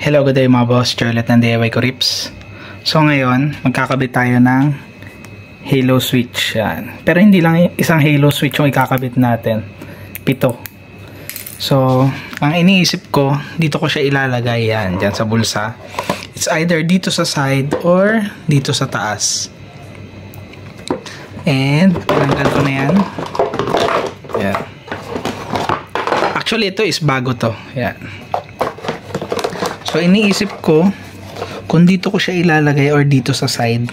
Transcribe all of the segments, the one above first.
Hello, good day mga boss. Charlotte ng DIY ko Rips. So ngayon, magkakabit tayo ng halo switch. Yan. Pero hindi lang isang halo switch yung ikakabit natin. 7. So, ang iniisip ko, dito ko siya ilalagay yan, dyan sa bulsa. It's either dito sa side or dito sa taas. And, tinanggal ko na yan. Yan. Actually, ito is bago to. Yan. So, iniisip ko kung dito ko siya ilalagay or dito sa side.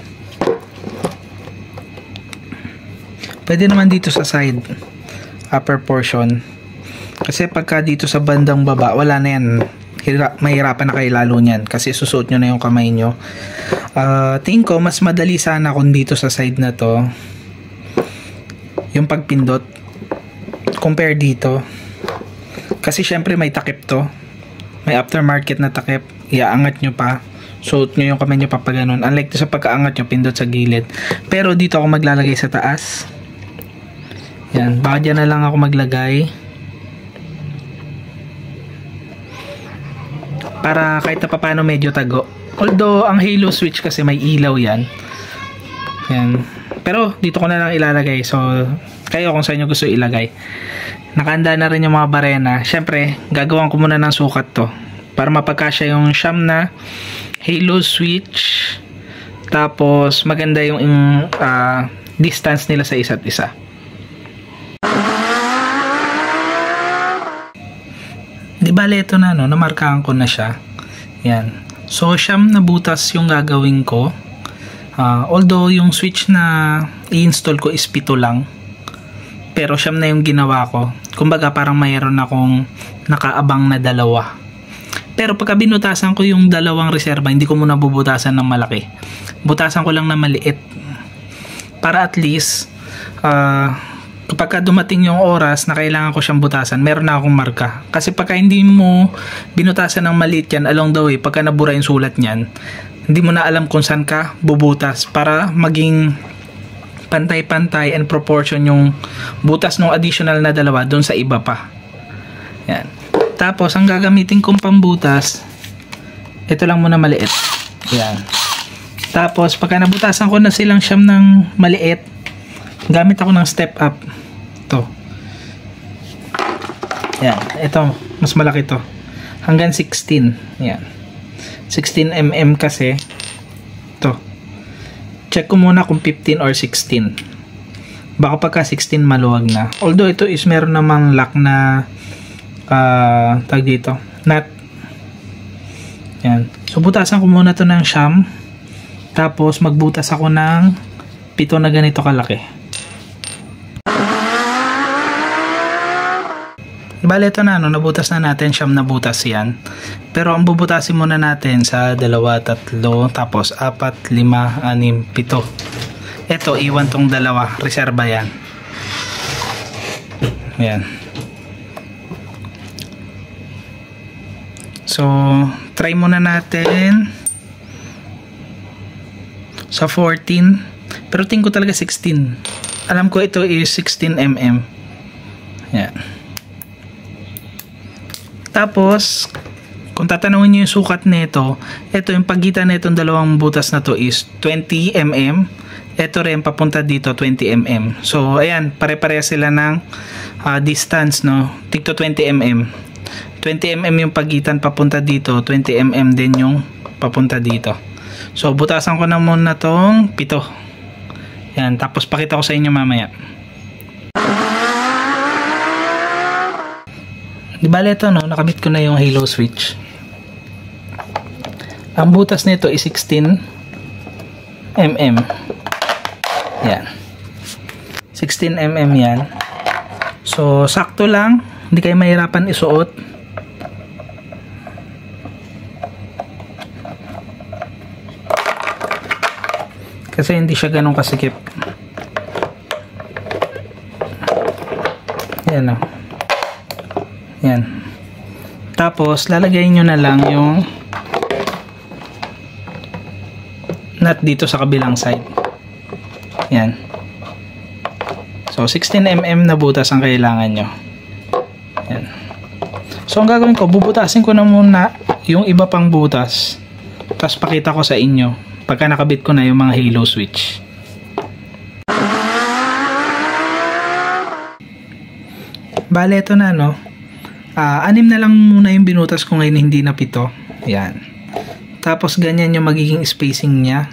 Pwede naman dito sa side, upper portion. Kasi pagka dito sa bandang baba, wala na yan. Mahirapan na kayo lalo niyan kasi susuot nyo na yung kamay nyo. Tingin ko, mas madali sana kung dito sa side na to yung pagpindot compare dito. Kasi syempre may takip to. May aftermarket na takip, iaangat nyo pa, suot nyo yung kamay nyo pa pag ganun. Unlike to sa pagkaangat nyo, pindot sa gilid. Pero dito ako maglalagay sa taas. Yan, baka dyan na lang ako maglagay. Para kahit na paano medyo tago. Although, ang halo switch kasi may ilaw yan. Yan. Pero, dito ko na lang ilalagay. So, kayo kung saan nyo gusto ilagay. Nakahanda na rin yung mga barena. Syempre, gagawin ko muna ng sukat to para mapagkasya yung siyam na halo switch. Tapos maganda yung distance nila sa isa't isa. Di bale ito na, no? Namarkahan ko na siya. Yan. So siyam na butas yung gagawin ko. Although yung switch na i-install ko is 7 lang. Pero siyam na yung ginawa ko. Kumbaga parang mayroon akong nakaabang na 2. Pero pagka binutasan ko yung 2 reserva, hindi ko muna bubutasan ng malaki. Butasan ko lang na maliit. Para at least, kapag dumating yung oras na kailangan ko siyang butasan, meron na akong marka. Kasi pagka hindi mo binutasan ng maliit yan along the way, pagka nabura yung sulat niyan, hindi mo na alam kung saan ka bubutas para maging pantay-pantay and proportion yung butas ng additional na 2 doon sa iba pa. Yan. Tapos, ang gagamitin kong pambutas, ito lang muna maliit. Yan. Tapos, pagka nabutasan ko na silang siyam ng maliit, gamit ako ng step up. Ito. Yan. Ito, mas malaki to. Hanggang 16. Yan. 16 mm kasi. Ito. Check ko muna kung 15 or 16. Baka pagka 16 maluwag na. Although ito is meron namang lock na tag dito. Nut. Yan. So butasan ko muna to ng siyam. Tapos magbutas ako ng 7 na ganito kalaki. Bale ito na, no? Nabutas na natin, siyam na butas yan. Pero ang bubutasin muna natin sa 2, 3, tapos 4, 5, 6, 7. Ito, iwan tong 2. Reserva yan. Yan. So, try muna natin sa 14. Pero tingin ko talaga 16. Alam ko ito is 16 mm. Yan. Tapos, kung tatanungin nyo yung sukat nito, ito yung pagitan na itong 2 butas na to is 20 mm. Ito rin papunta dito 20 mm. So, ayan, pare-pareha sila ng distance, no? Tigto 20 mm. 20 mm yung pagitan papunta dito, 20 mm din yung papunta dito. So, butasan ko na muna tong 7. Yan, tapos pakita ko sa inyo mamaya. Di bale ito, no? Nakabit ko na yung halo switch. Ang butas nito is 16 mm. Yan. 16 mm yan. So, sakto lang. Hindi kayo mahirapan isuot. Kasi hindi siya ganun kasikip. Yan, no? Yan. Tapos, lalagay nyo na lang yung nut dito sa kabilang side. Yan. So, 16 mm na butas ang kailangan nyo. Yan. So ang gagawin ko, bubutasin ko na muna yung iba pang butas. Tapos pakita ko sa inyo pagka nakabit ko na yung mga halo switch. Bale, ito na, no? 6 na lang muna yung binutas ko ngayon, hindi na 7. Yan. Tapos ganyan yung magiging spacing niya.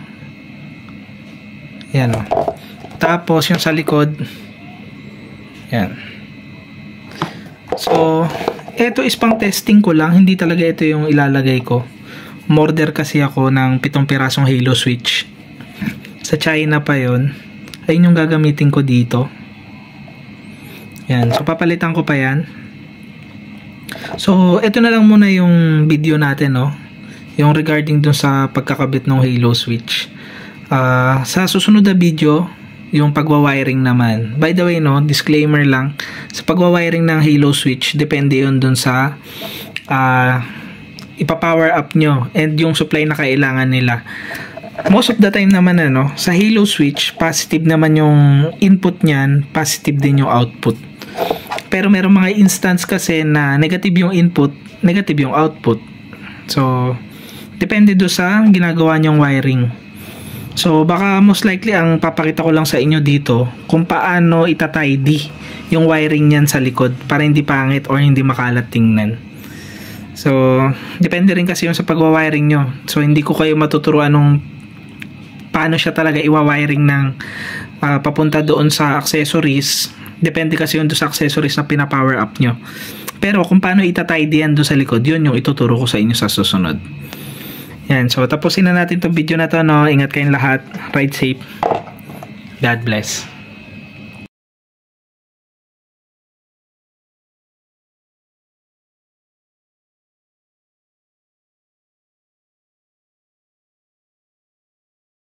Yan, o. Tapos yung sa likod. Yan. So, ito is pang testing ko lang. Hindi talaga ito yung ilalagay ko. Umorder kasi ako ng 7 pirasong halo switch. Sa China pa yon. Ayun yung gagamitin ko dito. Yan. So, papalitan ko pa yan. So, ito na lang muna yung video natin, no? Yung regarding dun sa pagkakabit ng halo switch. Sa susunod na video, yung pagwawiring naman. By the way, no, disclaimer lang, sa pagwawiring ng halo switch, depende yun dun sa ipa-power up nyo and yung supply na kailangan nila. Most of the time naman, ano, sa halo switch, positive naman yung input nyan, positive din yung output. Pero merong mga instance kasi na negative yung input, negative yung output. So, depende do sa ginagawa nyong wiring. So, baka most likely ang papakita ko lang sa inyo dito kung paano itatidy yung wiring niyan sa likod para hindi pangit or hindi makalat tingnan. So, depende rin kasi yung sa pagwa-wiring nyo. So, hindi ko kayo matuturuan nung paano siya talaga iwa-wiring ng papunta doon sa accessories. Depende kasi yun doon sa accessories na pina-power up nyo. Pero kung paano itatidy yan doon sa likod, yun yung ituturo ko sa inyo sa susunod. Yan, so tapusin na natin itong video na to, no? Ingat kayong lahat. Ride safe. God bless.